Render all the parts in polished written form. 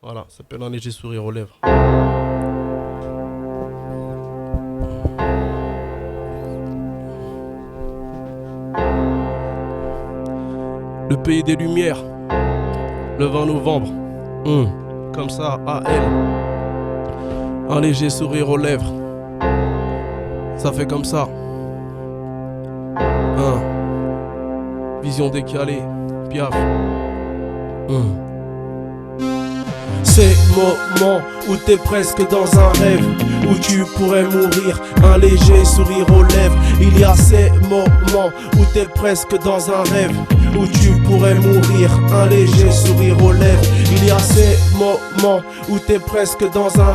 Voilà, ça s'appelle un léger sourire aux lèvres. Le pays des lumières, le 20 novembre, comme ça, à elle. Un léger sourire aux lèvres, ça fait comme ça. Vision décalée, Piaf. Ces moments où t'es presque dans un rêve, où tu pourrais mourir, un léger sourire aux lèvres. Il y a ces moments où t'es presque dans un rêve, où tu pourrais mourir, un léger sourire aux lèvres. Il y a ces moments où t'es presque dans un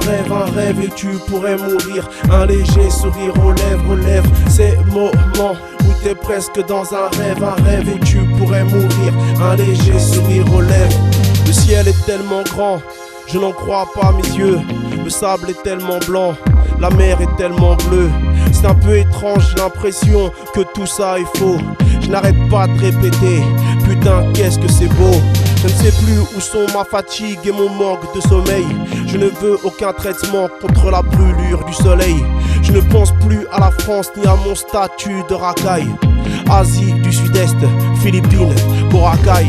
rêve et tu pourrais mourir, un léger sourire aux lèvres, Ces moments où t'es presque dans un rêve et tu pourrais mourir, un léger sourire aux lèvres. Le ciel est tellement grand, je n'en crois pas mes yeux. Le sable est tellement blanc, la mer est tellement bleue. C'est un peu étrange, j'ai l'impression que tout ça est faux. Je n'arrête pas de répéter, putain qu'est-ce que c'est beau. Je ne sais plus où sont ma fatigue et mon manque de sommeil. Je ne veux aucun traitement contre la brûlure du soleil. Je ne pense plus à la France ni à mon statut de racaille. Asie du Sud-Est, Philippines, Boracay.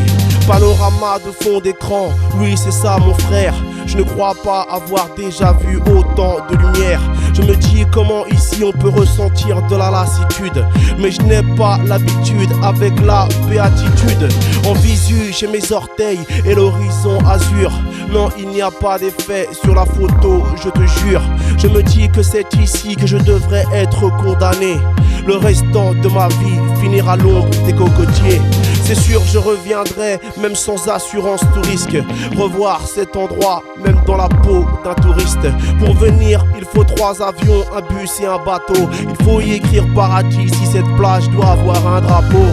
Panorama de fond d'écran, oui c'est ça mon frère. Je ne crois pas avoir déjà vu autant de lumière. Je me dis comment ici on peut ressentir de la lassitude, mais je n'ai pas l'habitude avec la béatitude. En visu j'ai mes orteils et l'horizon azur. Non il n'y a pas d'effet sur la photo, je te jure. Je me dis que c'est ici que je devrais être condamné. Le restant de ma vie finira à l'ombre des cocotiers. C'est sûr je reviendrai même sans assurance tout risque. Revoir cet endroit même dans la peau d'un touriste. Pour venir il faut 3 avions, un bus et un bateau. Il faut y écrire paradis si cette plage doit avoir un drapeau.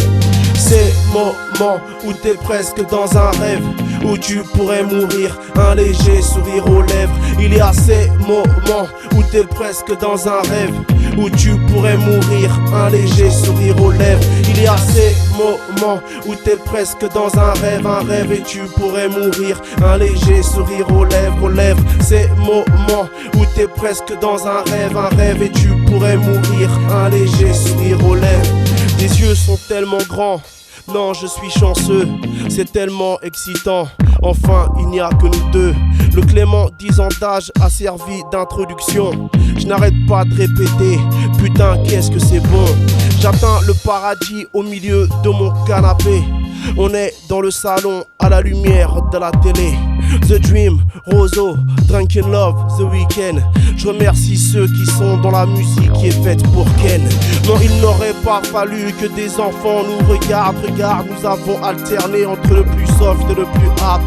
Ces moments où t'es presque dans un rêve, où tu pourrais mourir, un léger sourire aux lèvres. Il y a ces moments où t'es presque dans un rêve, où tu pourrais mourir, un léger sourire aux lèvres. Il y a ces moments où t'es presque dans un rêve et tu pourrais mourir, un léger sourire aux lèvres, Ces moments où t'es presque dans un rêve et tu pourrais mourir, un léger sourire aux lèvres. Tes yeux sont tellement grands, non je suis chanceux, c'est tellement excitant. Enfin il n'y a que nous deux. Le Clément 10 ans d'âge a servi d'introduction. Je n'arrête pas de répéter, putain qu'est-ce que c'est bon. J'atteins le paradis au milieu de mon canapé. On est dans le salon à la lumière de la télé. The Dream, Roseau, Drunken Love, The Weeknd. Je remercie ceux qui sont dans la musique qui est faite pour Ken. Non, il n'aurait pas fallu que des enfants nous regardent. Regarde, nous avons alterné entre le plus soft et le plus hard.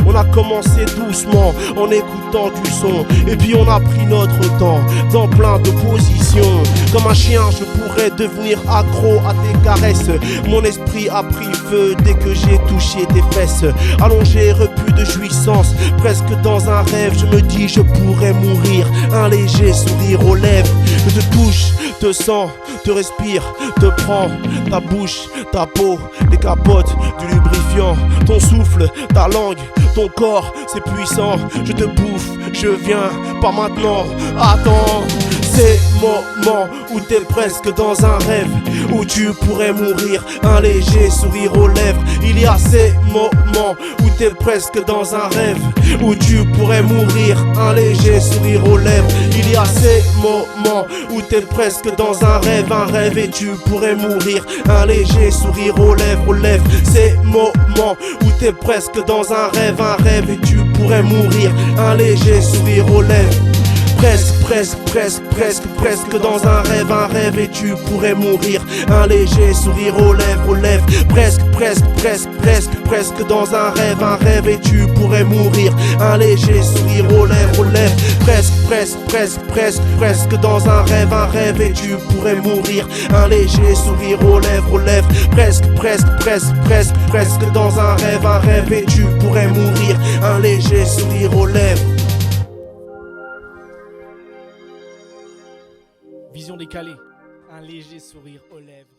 On a commencé doucement en écoutant du son, et puis on a pris notre temps dans plein de positions. Comme un chien, je pourrais devenir accro à tes caresses. Mon esprit a pris feu dès que j'ai touché tes fesses. Allongé, repu de jouissance, presque dans un rêve. Je me dis je pourrais mourir, un léger sourire aux lèvres. Je te touche, te sens, te respire, te prends, ta bouche, ta peau, les capotes, du lubrifiant, ton souffle, ta langue, ton corps, c'est puissant. Je te bouffe, je viens, pas maintenant, attends. Ces moments où t'es presque dans un rêve, où tu pourrais mourir, un léger sourire aux lèvres. Il y a ces moments où t'es presque dans un rêve, où tu pourrais mourir, un léger sourire aux lèvres. Il y a ces moments où t'es presque dans un rêve et tu pourrais mourir, un léger sourire aux lèvres, Ces moments où t'es presque dans un rêve et tu pourrais mourir, un léger sourire aux lèvres. Presque dans un rêve et tu pourrais mourir, un léger sourire aux lèvres, Presque dans un rêve et tu pourrais mourir, un léger sourire aux lèvres, Presque dans un rêve et tu pourrais mourir, un léger sourire aux lèvres, Presque dans un rêve et tu pourrais mourir, un léger sourire aux lèvres. Vision décalée, un léger sourire aux lèvres.